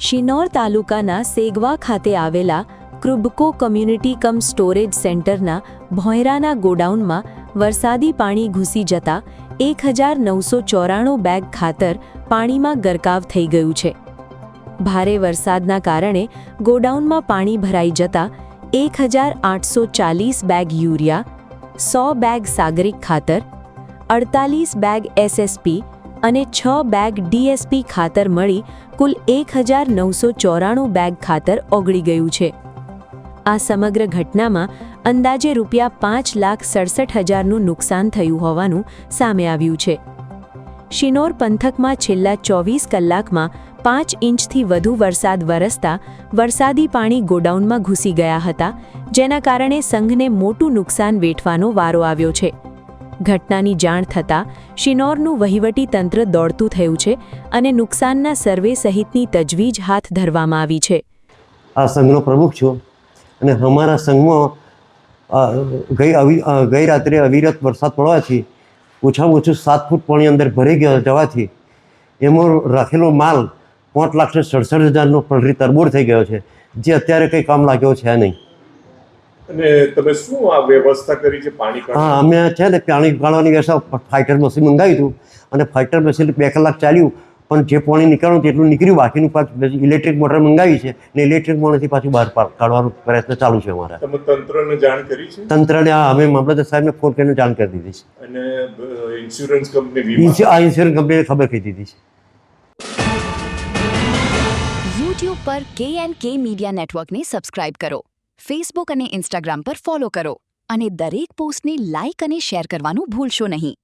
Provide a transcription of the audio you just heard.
શિનોર તાલુકાના સેગવા ખાતે આવેલા ક્રુબકો કમ્યુનિટી કમ સ્ટોરેજ સેન્ટરના ભોંયરાના ગોડાઉનમાં વરસાદી પાણી ઘૂસી જતા 1994 બેગ ખાતર પાણીમાં ગરકાવ થઈ ગયું છે। ભારે વરસાદના કારણે ગોડાઉનમાં પાણી ભરાઈ જતા 1840 બેગ યુરિયા, 100 બેગ સાગરિક ખાતર, 48 બેગ એસએસપી અને 6 બેગ ડીએસપી ખાતર મળી કુલ 1994 બેગ ખાતર ઓગળી ગયું છે। આ સમગ્ર ઘટનામાં અંદાજે ₹5,67,000નું નુકસાન થયું હોવાનું સામે આવ્યું છે। શિનોર પંથકમાં છેલ્લા 24 કલાકમાં 5 ઇંચથી વધુ વરસાદ વરસતા વરસાદી પાણી ગોડાઉનમાં ઘૂસી ગયા હતા, જેના કારણે સંઘને મોટું નુકસાન વેઠવાનો વારો આવ્યો છે। ઘટનાની જાણ થતાં શિનોરનું વહીવટી તંત્ર દોડતું થયું છે અને નુકસાનના સર્વે સહિતની તજવીજ હાથ ધરવામાં આવી છે। આ સંઘનો પ્રમુખ છું અને અમારા સંઘમાં ગઈ રાત્રે અવિરત વરસાદ પડવાથી ઓછામાં ઓછું 7 ફૂટ પાણી અંદર ભરી જવાથી એમાં રાખેલો માલ 5,67,000નો પલરી તરબોળ થઈ ગયો છે, જે અત્યારે કંઈ કામ લાગ્યો છે નહીં। અને તમે શું આ વ્યવસ્થા કરી છે પાણી કાઢવાની? હા, અમે છે ને પાણી કાઢવાની વ્યવસ્થા ફાઇટર મશીન મંગાવ્યું હતું અને ફાઇટર મશીન 2 કલાક ચાલ્યું, પણ જે પાણી નીકળવાનું તેટલું નીકળ્યું, બાકીનું પાછું ઇલેક્ટ્રિક મોટર મંગાવી છે ને ઇલેક્ટ્રિક મોટરથી પાછું બહાર કાઢવાનો પ્રયત્ન ચાલુ છે અમારા। તમે તંત્રને જાણ કરી છે? તંત્રને અમે મામલતદાર સાહેબને ફોન કરીને જાણ કરી દીધી છે અને ઇન્સ્યોરન્સ કંપની ઇન્સ્યોરન્સ કંપનીને ખબર કહી દીધી છે। YouTube પર KNK મીડિયા નેટવર્કને સબસ્ક્રાઇબ કરો, ફેસબુક અને ઇન્સ્ટાગ્રામ પર ફોલો કરો અને દરેક પોસ્ટને લાઇક અને શેર કરવાનું ભૂલશો નહીં।